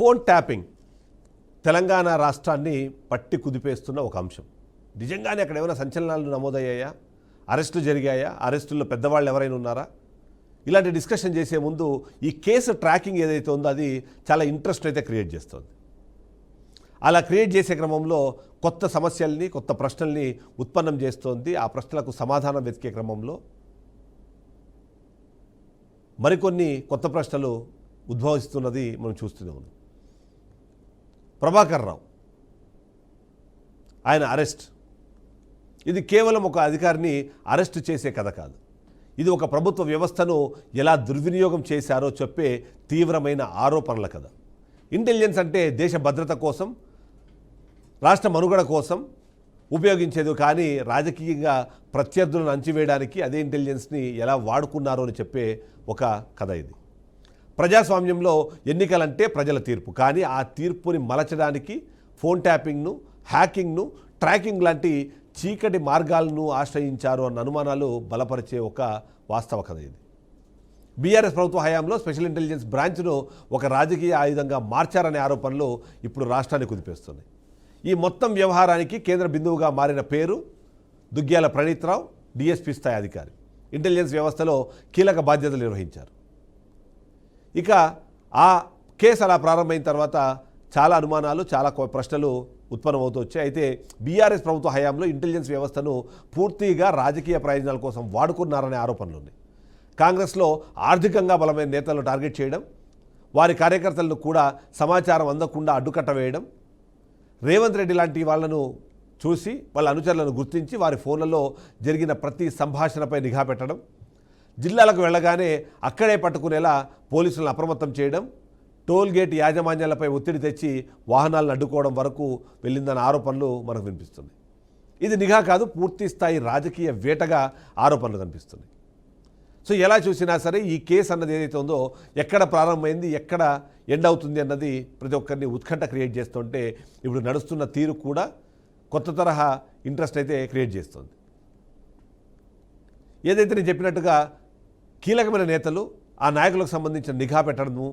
Phone tapping Telangana రాష్ట్రాన్ని పట్టి కుదిపేస్తున్న ఒక అంశం. నిజంగానే అక్కడ ఏమైనా సంచలనాలు నమోదయ్యాయా, అరెస్టులు జరిగాయా, అరెస్టుల్లో పెద్దవాళ్ళు ఎవరైనా ఉన్నారా? ఇలాంటి డిస్కషన్ చేసే ముందు ఈ కేసు ట్రాకింగ్ ఏదైతే ఉందో అది చాలా ఇంట్రెస్ట్ అయితే క్రియేట్ చేస్తుంది. అలా క్రియేట్ చేసే క్రమంలో కొత్త సమస్యల్ని, కొత్త ప్రశ్నల్ని ఉత్పన్నం చేస్తోంది. ఆ ప్రశ్నలకు సమాధానం వెతికే క్రమంలో మరికొన్ని కొత్త ప్రశ్నలు ఉద్భవిస్తున్నది మనం చూస్తూనే ఉన్నాం. ప్రభాకర్ రావు ఆయన అరెస్ట్, ఇది కేవలం ఒక అధికారిని అరెస్ట్ చేసే కథ కాదు. ఇది ఒక ప్రభుత్వ వ్యవస్థను ఎలా దుర్వినియోగం చేశారో చెప్పే తీవ్రమైన ఆరోపణల కథ. ఇంటెలిజెన్స్ అంటే దేశ భద్రత కోసం, రాష్ట్ర మనుగడ కోసం ఉపయోగించేది, కానీ రాజకీయంగా ప్రత్యర్థులను అంచివేయడానికి అదే ఇంటెలిజెన్స్ని ఎలా వాడుకున్నారో అని చెప్పే ఒక కథ ఇది. ప్రజాస్వామ్యంలో ఎన్నికలంటే ప్రజల తీర్పు, కానీ ఆ తీర్పుని మలచడానికి ఫోన్ ట్యాపింగ్ను, హ్యాకింగ్ను, ట్రాకింగ్ లాంటి చీకటి మార్గాలను ఆశ్రయించారు అన్న అనుమానాలు బలపరిచే ఒక వాస్తవ కథ ఇది. బీఆర్ఎస్ ప్రభుత్వ హయాంలో స్పెషల్ ఇంటెలిజెన్స్ బ్రాంచ్ను ఒక రాజకీయ ఆయుధంగా మార్చారనే ఆరోపణలు ఇప్పుడు రాష్ట్రాన్ని కుదిపేస్తున్నాయి. ఈ మొత్తం వ్యవహారానికి కేంద్ర బిందువుగా మారిన పేరు దుగ్గ్యాల ప్రణీత్రావు, డిఎస్పీ స్థాయి అధికారి. ఇంటెలిజెన్స్ వ్యవస్థలో కీలక బాధ్యతలు నిర్వహించారు. ఇక ఆ కేసు అలా ప్రారంభమైన తర్వాత చాలా అనుమానాలు, చాలా ప్రశ్నలు ఉత్పన్నమవుతూ వచ్చాయి. అయితే బీఆర్ఎస్ ప్రభుత్వ హయాంలో ఇంటెలిజెన్స్ వ్యవస్థను పూర్తిగా రాజకీయ ప్రయోజనాల కోసం వాడుకున్నారనే ఆరోపణలు ఉన్నాయి. కాంగ్రెస్లో ఆర్థికంగా బలమైన నేతలను టార్గెట్ చేయడం, వారి కార్యకర్తలను కూడా సమాచారం అందకుండా అడ్డుకట్ట వేయడం, రేవంత్ రెడ్డి లాంటి వాళ్లను చూసి వాళ్ళ అనుచరులను గుర్తించి వారి ఫోన్లలో జరిగిన ప్రతి సంభాషణపై నిఘా పెట్టడం, జిల్లాలకు వెళ్ళగానే అక్కడే పట్టుకునేలా పోలీసులను అప్రమత్తం చేయడం, టోల్ గేట్ యాజమాన్యాలపై ఒత్తిడి తెచ్చి వాహనాలను అడ్డుకోవడం వరకు వెళ్ళిందన్న ఆరోపణలు మనకు వినిపిస్తుంది. ఇది నిఘా కాదు, పూర్తి స్థాయి రాజకీయ వేటగా ఆరోపణలు కనిపిస్తున్నాయి. సో ఎలా చూసినా సరే ఈ కేసు అన్నది ఏదైతే ఉందో ఎక్కడ ప్రారంభమైంది, ఎక్కడ ఎండ్ అవుతుంది అన్నది ప్రతి ఒక్కరిని ఉత్కంఠ క్రియేట్ చేస్తుంటే ఇప్పుడు నడుస్తున్న తీరు కూడా కొత్త తరహా ఇంట్రెస్ట్ అయితే క్రియేట్ చేస్తుంది. ఏదైతే నేను చెప్పినట్టుగా కీలకమైన నేతలు, ఆ నాయకులకు సంబంధించిన నిఘా పెట్టడము,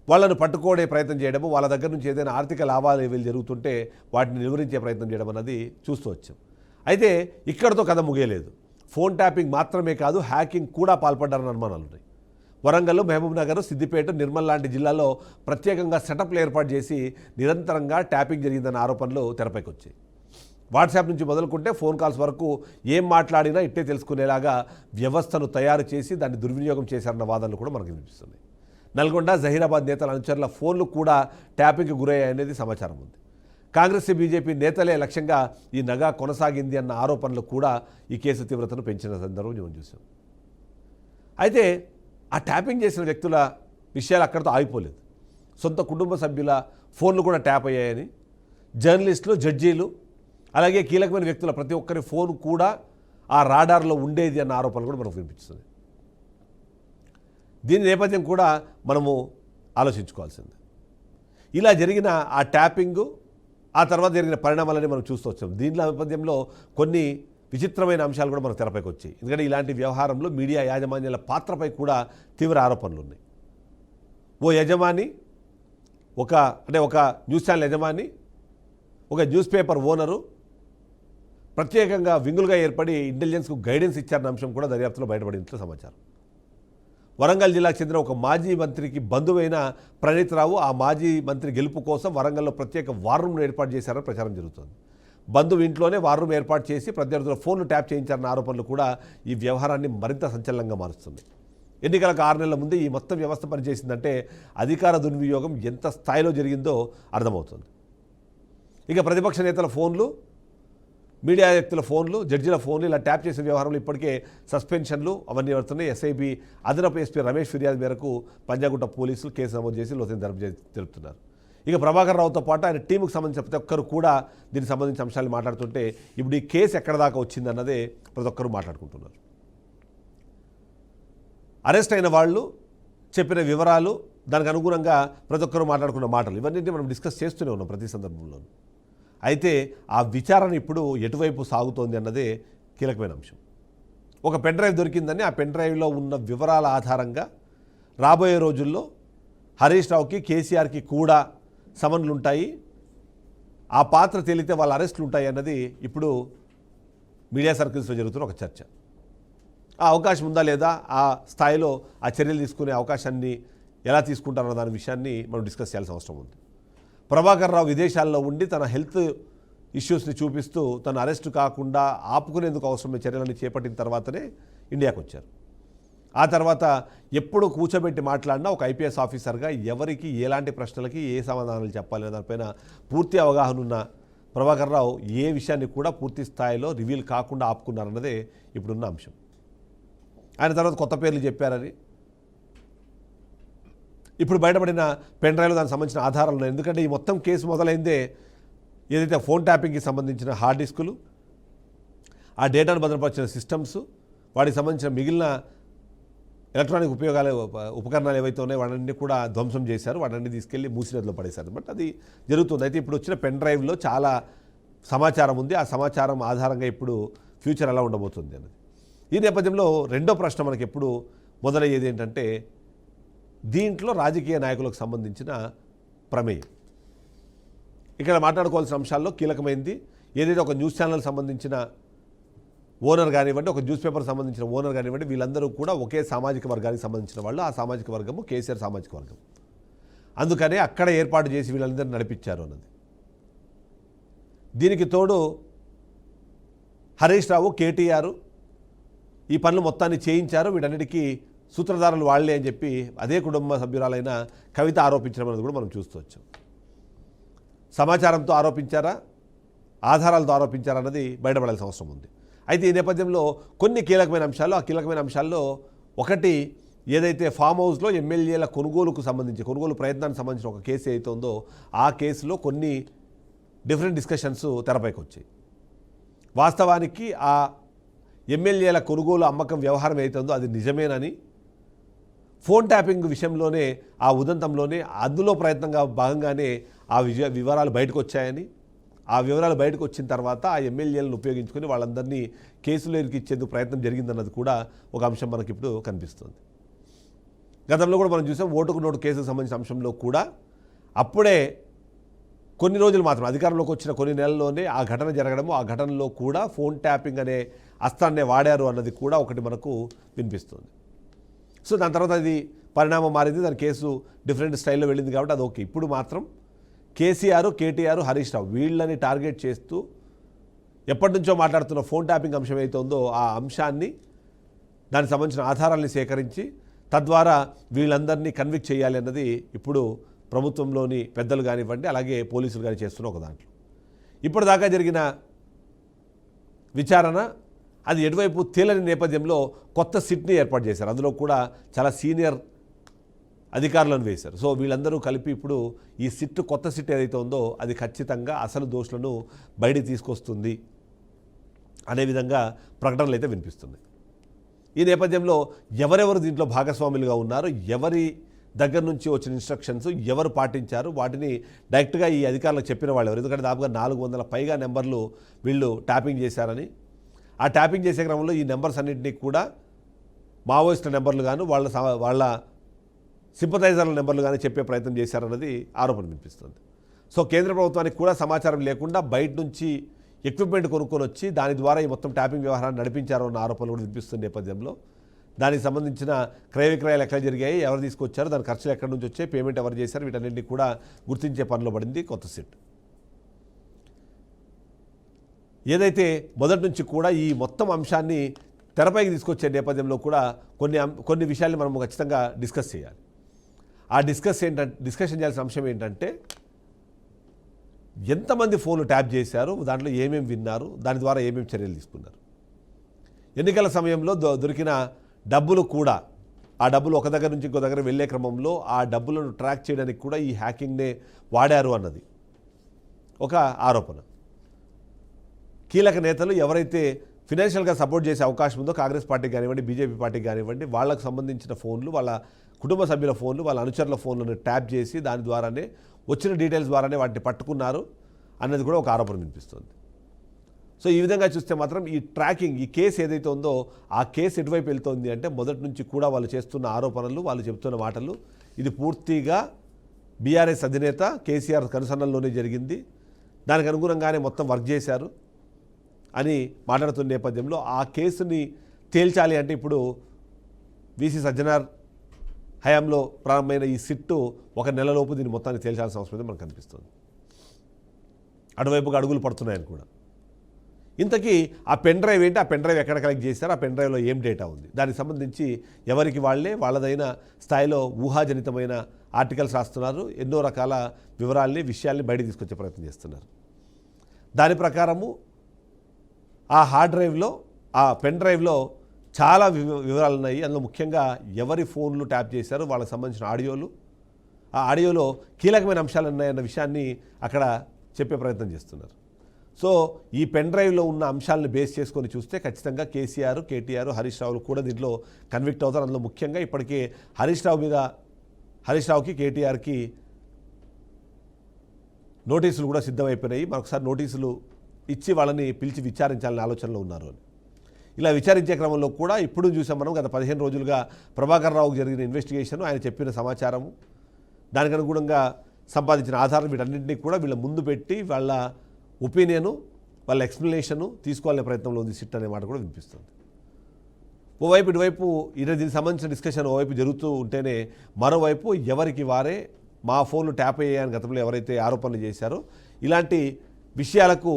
వాళ్ళను పట్టుకోవడే ప్రయత్నం చేయడము, వాళ్ళ దగ్గర నుంచి ఏదైనా ఆర్థిక లావాదేవీలు జరుగుతుంటే వాటిని నిలువరించే ప్రయత్నం చేయడం అన్నది చూస్తూ వచ్చాం. అయితే ఇక్కడతో కథ ముగియలేదు. ఫోన్ ట్యాపింగ్ మాత్రమే కాదు, హ్యాకింగ్ కూడా పాల్పడ్డారన్న అనుమానాలు ఉన్నాయి. వరంగల్, మహబూబ్ నగర్, సిద్దిపేట, నిర్మల్ లాంటి జిల్లాల్లో ప్రత్యేకంగా సెటప్లు ఏర్పాటు చేసి నిరంతరంగా ట్యాపింగ్ జరిగిందన్న ఆరోపణలు తెరపైకి వచ్చాయి. వాట్సాప్ నుంచి మొదలుకుంటే ఫోన్ కాల్స్ వరకు ఏం మాట్లాడినా ఇట్టే తెలుసుకునేలాగా వ్యవస్థను తయారు చేసి దాన్ని దుర్వినియోగం చేశారన్న వాదనలు కూడా మనకు వినిపిస్తుంది. నల్గొండ, జహీరాబాద్ నేతల అనుచరుల ఫోన్లు కూడా ట్యాపింగ్కి గురయ్యాయనేది సమాచారం ఉంది. కాంగ్రెస్, బీజేపీ నేతలే లక్ష్యంగా ఈ నగా కొనసాగింది అన్న ఆరోపణలు కూడా ఈ కేసు తీవ్రతను పెంచిన సందర్భం మనం చూసాం. అయితే ఆ ట్యాపింగ్ చేసిన వ్యక్తుల విషయాలు అక్కడితో ఆగిపోలేదు. సొంత కుటుంబ సభ్యుల ఫోన్లు కూడా ట్యాప్ అయ్యాయని, జర్నలిస్టులు, జడ్జీలు, అలాగే కీలకమైన వ్యక్తుల ప్రతి ఒక్కరి ఫోన్ కూడా ఆ రాడార్లో ఉండేది అన్న ఆరోపణలు కూడా మనకు వినిపిస్తుంది. దీని నేపథ్యం కూడా మనము ఆలోచించుకోవాల్సింది. ఇలా జరిగిన ఆ ట్యాపింగు, ఆ తర్వాత జరిగిన పరిణామాలని మనం చూస్తూ వచ్చాం. దీని నేపథ్యంలో కొన్ని విచిత్రమైన అంశాలు కూడా మనకు తెరపైకి వచ్చాయి. ఎందుకంటే ఇలాంటి వ్యవహారంలో మీడియా యాజమాన్యాల పాత్రపై కూడా తీవ్ర ఆరోపణలు ఉన్నాయి. ఓ యజమాని, ఒక న్యూస్ ఛానల్ యజమాని, ఒక న్యూస్ పేపర్ ఓనరు ప్రత్యేకంగా వింగులుగా ఏర్పడి ఇంటెలిజెన్స్కు గైడెన్స్ ఇచ్చారన్న అంశం కూడా దర్యాప్తులో బయటపడినట్లు సమాచారం. వరంగల్ జిల్లాకు చెందిన ఒక మాజీ మంత్రికి బంధువైన ప్రణీత్ రావు ఆ మాజీ మంత్రి గెలుపు కోసం వరంగల్లో ప్రత్యేక వార్ రూమ్ను ఏర్పాటు చేశారని ప్రచారం జరుగుతోంది. బంధువు ఇంట్లోనే వార్ రూమ్ ఏర్పాటు చేసి ప్రత్యర్థుల ఫోన్లు ట్యాప్ చేయించారన్న ఆరోపణలు కూడా ఈ వ్యవహారాన్ని మరింత సంచలనంగా మారుస్తుంది. ఎన్నికలకు 6 నెలల ముందే ఈ మొత్తం వ్యవస్థ పనిచేసిందంటే అధికార దుర్వినియోగం ఎంత స్థాయిలో జరిగిందో అర్థమవుతుంది. ఇక ప్రతిపక్ష నేతల ఫోన్లు, మీడియా వ్యక్తుల ఫోన్లు, జడ్జిల ఫోన్లు ఇలా ట్యాప్ చేసిన వ్యవహారంలో ఇప్పటికే సస్పెన్షన్లు అవన్నీ పడుతున్నాయి. ఎస్ఐబి అదనపు ఎస్పీ రమేష్ ఫిర్యాదు మేరకు పంజాగుట్ట పోలీసులు కేసు నమోదు చేసి లోతైన దర్యాప్తు జరుపుతున్నారు. ఇక ప్రభాకర్ రావుతో పాటు ఆయన టీముకు సంబంధించిన ప్రతి ఒక్కరు కూడా దీనికి సంబంధించిన అంశాలు మాట్లాడుతుంటే ఇప్పుడు ఈ కేసు ఎక్కడ దాకా వచ్చిందన్నదే ప్రతి ఒక్కరు మాట్లాడుకుంటున్నారు. అరెస్ట్ అయిన వాళ్ళు చెప్పిన వివరాలు, దానికి అనుగుణంగా ప్రతి ఒక్కరు మాట్లాడుకున్న మాటలు, ఇవన్నీ మనం డిస్కస్ చేస్తూనే ఉన్నాం ప్రతి సందర్భంలో. అయితే ఆ విచారణ ఇప్పుడు ఎటువైపు సాగుతోంది అన్నదే కీలకమైన అంశం. ఒక పెన్ డ్రైవ్ దొరికిందని ఆ పెన్ డ్రైవ్లో ఉన్న వివరాల ఆధారంగా రాబోయే రోజుల్లో హరీష్ రావుకి కేసీఆర్కి కూడా సమన్లు ఉంటాయి, ఆ పాత్ర తేలితే వాళ్ళ అరెస్టులు ఉంటాయి అన్నది ఇప్పుడు మీడియా సర్కిల్స్లో జరుగుతున్న ఒక చర్చ. ఆ అవకాశం ఉందా లేదా, ఆ స్థాయిలో ఆ చర్యలు తీసుకునే అవకాశాన్ని ఎలా తీసుకుంటారన్న దాని విషయాన్ని మనం డిస్కస్ చేయాల్సిన అవసరం ఉంది. ప్రభాకర్ రావు విదేశాల్లో ఉండి తన హెల్త్ ఇష్యూస్ని చూపిస్తూ తను అరెస్టు కాకుండా ఆపుకునేందుకు అవసరమైన చర్యలను చేపట్టిన తర్వాతనే ఇండియాకు వచ్చారు. ఆ తర్వాత ఎప్పుడు కూర్చోబెట్టి మాట్లాడినా ఒక ఐపీఎస్ ఆఫీసర్గా ఎవరికి ఎలాంటి ప్రశ్నలకి ఏ సమాధానాలు చెప్పాలనే దానిపైన పూర్తి అవగాహన ఉన్న ప్రభాకర్ రావు ఏ విషయాన్ని కూడా పూర్తి స్థాయిలో రివీల్ కాకుండా ఆపుకున్నారన్నదే ఇప్పుడున్న అంశం. ఆయన తర్వాత కొత్త పేర్లు చెప్పారని, ఇప్పుడు బయటపడిన పెన్ డ్రైవ్లో దానికి సంబంధించిన ఆధారాలు ఉన్నాయి. ఎందుకంటే ఈ మొత్తం కేసు మొదలైందే ఏదైతే ఫోన్ ట్యాపింగ్కి సంబంధించిన హార్డ్ డిస్కులు, ఆ డేటాను భద్రపరిచిన సిస్టమ్స్, వాటికి సంబంధించిన మిగిలిన ఎలక్ట్రానిక్ ఉపకరణాలు ఏవైతే ఉన్నాయో వాటన్ని కూడా ధ్వంసం చేశారు, వాటన్ని తీసుకెళ్లి మూసినదిలో పడేశారు. బట్ అది జరుగుతుంది. అయితే ఇప్పుడు వచ్చిన పెన్ డ్రైవ్లో చాలా సమాచారం ఉంది. ఆ సమాచారం ఆధారంగా ఇప్పుడు ఫ్యూచర్ ఎలా ఉండబోతుంది అన్నది. ఈ నేపథ్యంలో రెండో ప్రశ్న మనకి ఎప్పుడు మొదలయ్యేది ఏంటంటే, దీంట్లో రాజకీయ నాయకులకు సంబంధించిన ప్రమేయం. ఇక్కడ మాట్లాడుకోవాల్సిన అంశాల్లో కీలకమైంది ఏదైతే ఒక న్యూస్ ఛానల్ సంబంధించిన ఓనర్ కానివ్వండి, ఒక న్యూస్ పేపర్ సంబంధించిన ఓనర్ కానివ్వండి, వీళ్ళందరూ కూడా ఒకే సామాజిక వర్గానికి సంబంధించిన వాళ్ళు. ఆ సామాజిక వర్గము కేసీఆర్ సామాజిక వర్గం. అందుకనే అక్కడ ఏర్పాటు చేసి వీళ్ళందరినీ నడిపించారు అన్నది. దీనికి తోడు హరీష్ రావు, కేటీఆర్ ఈ పనులు మొత్తాన్ని చేయించారు, వీటన్నిటికీ సూత్రధారులు వాళ్లే అని చెప్పి అదే కుటుంబ సభ్యురాలైన కవిత ఆరోపించడం అనేది కూడా మనం చూస్తూ వచ్చాం. సమాచారంతో ఆరోపించారా, ఆధారాలతో ఆరోపించారా అన్నది బయటపడాల్సిన అవసరం ఉంది. అయితే ఈ నేపథ్యంలో కొన్ని కీలకమైన అంశాలు, ఆ కీలకమైన అంశాల్లో ఒకటి ఏదైతే ఫామ్ హౌస్లో ఎమ్మెల్యేల కొనుగోలుకు సంబంధించి, కొనుగోలు ప్రయత్నానికి సంబంధించిన ఒక కేసు ఏదైతే ఉందో ఆ కేసులో కొన్ని డిఫరెంట్ డిస్కషన్స్ తెరపైకి వచ్చాయి. వాస్తవానికి ఆ ఎమ్మెల్యేల కొనుగోలు అమ్మకం వ్యవహారం ఏదైతే ఉందో అది నిజమేనని, ఫోన్ ట్యాపింగ్ విషయంలోనే ఆ ఉదంతంలోనే అందులో ప్రయత్నంగా భాగంగానే ఆ వివరాలు బయటకు వచ్చాయని, ఆ వివరాలు బయటకు వచ్చిన తర్వాత ఆ ఎమ్మెల్యేలను ఉపయోగించుకొని వాళ్ళందరినీ కేసులో ఇరికిచ్చేందుకు ప్రయత్నం జరిగిందన్నది కూడా ఒక అంశం మనకి ఇప్పుడు కనిపిస్తుంది. గతంలో కూడా మనం చూసాం ఓటుకు నోటు కేసుకు సంబంధించిన అంశంలో కూడా అప్పుడే కొన్ని రోజులు మాత్రం అధికారంలోకి వచ్చిన కొన్ని నెలల్లోనే ఆ ఘటన జరగడము, ఆ ఘటనలో కూడా ఫోన్ ట్యాపింగ్ అనే అస్త్రాన్నే వాడారు అన్నది కూడా ఒకటి మనకు వినిపిస్తుంది. సో దాని తర్వాత అది పరిణామం మారింది, దాని కేసు డిఫరెంట్ స్టైల్లో వెళ్ళింది కాబట్టి అది ఓకే. ఇప్పుడు మాత్రం కేసీఆర్, కేటీఆర్, హరీష్ రావు వీళ్ళని టార్గెట్ చేస్తూ ఎప్పటి నుంచో మాట్లాడుతున్న ఫోన్ ట్యాపింగ్ అంశం ఏదైతే ఉందో ఆ అంశాన్ని, దానికి సంబంధించిన ఆధారాలని సేకరించి తద్వారా వీళ్ళందరినీ కన్విక్ట్ చేయాలి అన్నది ఇప్పుడు ప్రభుత్వంలోని పెద్దలు కానివ్వండి, అలాగే పోలీసులు కానీ చేస్తున్న ఒక దాంట్లో. ఇప్పటిదాకా జరిగిన విచారణ అది ఎటువైపు తేలని నేపథ్యంలో కొత్త సిట్ని ఏర్పాటు చేశారు. అందులో కూడా చాలా సీనియర్ అధికారులను వేశారు. సో వీళ్ళందరూ కలిపి ఇప్పుడు ఈ సిట్, కొత్త సిట్ ఏదైతే ఉందో అది ఖచ్చితంగా అసలు దోషులను బయటికి తీసుకొస్తుంది అనే విధంగా ప్రకటనలు అయితే వినిపిస్తున్నాయి. ఈ నేపథ్యంలో ఎవరెవరు దీంట్లో భాగస్వాములుగా ఉన్నారు, ఎవరి దగ్గర నుంచి వచ్చిన ఇన్స్ట్రక్షన్స్ ఎవరు పాటించారు, వాటిని డైరెక్ట్గా ఈ అధికారులకు చెప్పిన వాళ్ళు ఎవరు. ఎందుకంటే దాదాపుగా 400 పైగా నెంబర్లు వీళ్ళు ట్యాపింగ్ చేశారని, ఆ ట్యాపింగ్ చేసే క్రమంలో ఈ నెంబర్స్ అన్నింటినీ కూడా మావోయిస్టుల నెంబర్లు గాను వాళ్ళ సింపథైజర్ల నెంబర్లు కానీ చెప్పే ప్రయత్నం చేశారన్నది ఆరోపణ వినిపిస్తుంది. సో కేంద్ర ప్రభుత్వానికి కూడా సమాచారం లేకుండా బయట నుంచి ఎక్విప్మెంట్ కొనుక్కొని వచ్చి దాని ద్వారా ఈ మొత్తం ట్యాపింగ్ వ్యవహారాన్ని నడిపించారు అన్న ఆరోపణలు కూడా వినిపిస్తున్న నేపథ్యంలో దానికి సంబంధించిన క్రయ విక్రయాలు ఎక్కడ జరిగాయి, ఎవరు తీసుకొచ్చారు, దాని ఖర్చులు ఎక్కడి నుంచి వచ్చాయి, పేమెంట్ ఎవరు చేశారు, వీటన్నింటినీ కూడా గుర్తించే పనిలో పడింది కొత్త సిట్. ఏదైతే మొదటి నుంచి కూడా ఈ మొత్తం అంశాన్ని తెరపైకి తీసుకొచ్చే నేపథ్యంలో కూడా కొన్ని విషయాల్ని మనం ఖచ్చితంగా డిస్కస్ చేయాలి. ఆ డిస్కషన్ చేయాల్సిన అంశం ఏంటంటే ఎంతమంది ఫోన్లు ట్యాప్ చేశారు, దాంట్లో ఏమేమి విన్నారు, దాని ద్వారా ఏమేమి చర్యలు తీసుకున్నారు. ఎన్నికల సమయంలో దొరికిన డబ్బులు కూడా, ఆ డబ్బులు ఒక దగ్గర నుంచి ఇంకో దగ్గర వెళ్ళే క్రమంలో ఆ డబ్బులను ట్రాక్ చేయడానికి కూడా ఈ హ్యాకింగ్నే వాడారు అన్నది ఒక ఆరోపణ. కీలక నేతలు ఎవరైతే ఫినాన్షియల్గా సపోర్ట్ చేసే అవకాశం ఉందో కాంగ్రెస్ పార్టీకి కానివ్వండి, బీజేపీ పార్టీకి కానివ్వండి, వాళ్ళకు సంబంధించిన ఫోన్లు, వాళ్ళ కుటుంబ సభ్యుల ఫోన్లు, వాళ్ళ అనుచరుల ఫోన్లను ట్యాప్ చేసి దాని ద్వారానే వచ్చిన డీటెయిల్స్ ద్వారానే వాటిని పట్టుకున్నారు అన్నది కూడా ఒక ఆరోపణ వినిపిస్తుంది. సో ఈ విధంగా చూస్తే మాత్రం ఈ ట్రాకింగ్, ఈ కేసు ఏదైతే ఉందో ఆ కేసు ఎటువైపు వెళ్తోంది అంటే మొదటి నుంచి కూడా వాళ్ళు చేస్తున్న ఆరోపణలు, వాళ్ళు చెప్తున్న మాటలు ఇది పూర్తిగా బీఆర్ఎస్ అధినేత కేసీఆర్ కనుసన్నల్లోనే జరిగింది, దానికి అనుగుణంగానే మొత్తం వర్క్ చేశారు అని మాట్లాడుతున్న నేపథ్యంలో ఆ కేసుని తేల్చాలి అంటే ఇప్పుడు వీసీ సజ్జనార్ హయాంలో ప్రారంభమైన ఈ సిట్టు ఒక నెలలోపు దీన్ని మొత్తాన్ని తేల్చాల్సిన అవసరం అయితే మనకు కనిపిస్తుంది. అటువైపుగా అడుగులు పడుతున్నాయని కూడా. ఇంతకీ ఆ పెన్ డ్రైవ్ ఏంటి, ఆ పెన్ డ్రైవ్ ఎక్కడ కలెక్ట్ చేశారు, ఆ పెన్ డ్రైవ్లో ఏం డేటా ఉంది, దానికి సంబంధించి ఎవరికి వాళ్ళే వాళ్ళదైన స్థాయిలో ఊహాజనితమైన ఆర్టికల్స్ రాస్తున్నారు, ఎన్నో రకాల వివరాల్ని, విషయాల్ని బయటకు తీసుకొచ్చే ప్రయత్నం చేస్తున్నారు. దాని ప్రకారము ఆ హార్డ్ డ్రైవ్లో, ఆ పెన్ డ్రైవ్లో చాలా వివరాలు ఉన్నాయి. అందులో ముఖ్యంగా ఎవరి ఫోన్లు ట్యాప్ చేశారు, వాళ్ళకి సంబంధించిన ఆడియోలు, ఆ ఆడియోలో కీలకమైన అంశాలు ఉన్నాయన్న విషయాన్ని అక్కడ చెప్పే ప్రయత్నం చేస్తున్నారు. సో ఈ పెన్ డ్రైవ్లో ఉన్న అంశాలను బేస్ చేసుకొని చూస్తే ఖచ్చితంగా కేసీఆర్, కేటీఆర్, హరీష్ రావులు కూడా దీంట్లో కన్విక్ట్ అవుతారు. అందులో ముఖ్యంగా ఇప్పటికే హరీష్ రావుకి కేటీఆర్కి నోటీసులు కూడా సిద్ధమైపోయినాయి. మరొకసారి నోటీసులు ఇచ్చి వాళ్ళని పిలిచి విచారించాలనే ఆలోచనలో ఉన్నారు అని. ఇలా విచారించే క్రమంలో కూడా ఇప్పుడు చూసాం మనం గత 15 రోజులుగా ప్రభాకర్ రావుకు జరిగిన ఇన్వెస్టిగేషన్, ఆయన చెప్పిన సమాచారము, దానికి అనుగుణంగా సంపాదించిన ఆధారం, వీటన్నింటినీ కూడా వీళ్ళ ముందు పెట్టి వాళ్ళ ఒపీనియను, వాళ్ళ ఎక్స్ప్లెనేషను తీసుకోవాలనే ప్రయత్నంలో ఉంది సిట్ అనే మాట కూడా వినిపిస్తుంది. ఓవైపు ఇటువైపు దీనికి సంబంధించిన డిస్కషన్ ఓవైపు జరుగుతూ ఉంటేనే మరోవైపు ఎవరికి వారే మా ఫోన్లు ట్యాప్ అయ్యాయని గతంలో ఎవరైతే ఆరోపణలు చేశారో ఇలాంటి విషయాలకు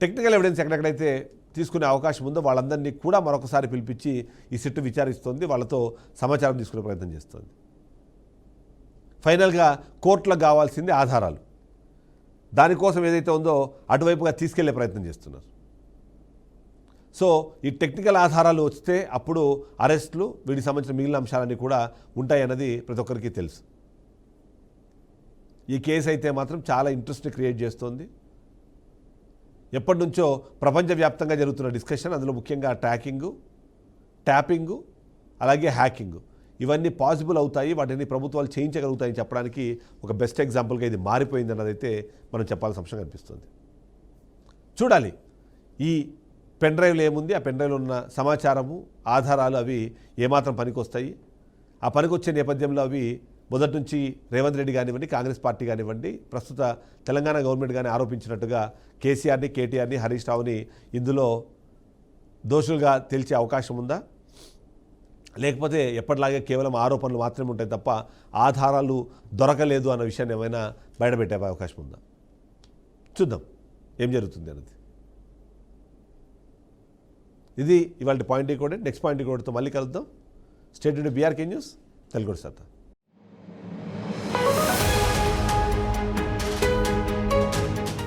టెక్నికల్ ఎవిడెన్స్ ఎక్కడెక్కడైతే తీసుకునే అవకాశం ఉందో వాళ్ళందరినీ కూడా మరొకసారి పిలిపించి ఈ సిట్ విచారిస్తుంది, వాళ్ళతో సమాచారం తీసుకునే ప్రయత్నం చేస్తుంది. ఫైనల్గా కోర్టులకు కావాల్సింది ఆధారాలు, దానికోసం ఏదైతే ఉందో అటువైపుగా తీసుకెళ్లే ప్రయత్నం చేస్తున్నారు. సో ఈ టెక్నికల్ ఆధారాలు వస్తే అప్పుడు అరెస్టులు, వీటికి సంబంధించిన మిగిలిన అంశాలన్నీ కూడా ఉంటాయన్నది ప్రతి ఒక్కరికి తెలుసు. ఈ కేసు అయితే మాత్రం చాలా ఇంట్రెస్ట్ క్రియేట్ చేస్తోంది. ఎప్పటి నుంచో ప్రపంచవ్యాప్తంగా జరుగుతున్న డిస్కషన్, అందులో ముఖ్యంగా ట్యాపింగు అలాగే హ్యాకింగు, ఇవన్నీ పాసిబుల్ అవుతాయి, వాటిని ప్రభుత్వాలు చేయించగలుగుతాయని చెప్పడానికి ఒక బెస్ట్ ఎగ్జాంపుల్గా ఇది మారిపోయింది అన్నదైతే మనం చెప్పాల్సిన అంశం కనిపిస్తుంది. చూడాలి ఈ పెన్ డ్రైవ్లో ఏముంది, ఆ పెన్ డ్రైవ్లో ఉన్న సమాచారము, ఆధారాలు అవి ఏమాత్రం పనికొస్తాయి. ఆ పనికొచ్చే నేపథ్యంలో అవి మొదటి నుంచి రేవంత్ రెడ్డి కానివ్వండి, కాంగ్రెస్ పార్టీ కానివ్వండి, ప్రస్తుత తెలంగాణ గవర్నమెంట్ కానీ ఆరోపించినట్టుగా కేసీఆర్ని, కేటీఆర్ని, హరీష్ రావుని ఇందులో దోషులుగా తేల్చే అవకాశం ఉందా, లేకపోతే ఎప్పటిలాగే కేవలం ఆరోపణలు మాత్రమే ఉంటాయి తప్ప ఆధారాలు దొరకలేదు అన్న విషయాన్ని ఏమైనా బయటపెట్టే అవకాశం ఉందా? చూద్దాం ఏం జరుగుతుంది అన్నది. ఇది ఇవాళ పాయింట్ కోడ్. నెక్స్ట్ పాయింట్ కోడ్తో మళ్ళీ కలుద్దాం. State to BRK news, Telugu సత్తా.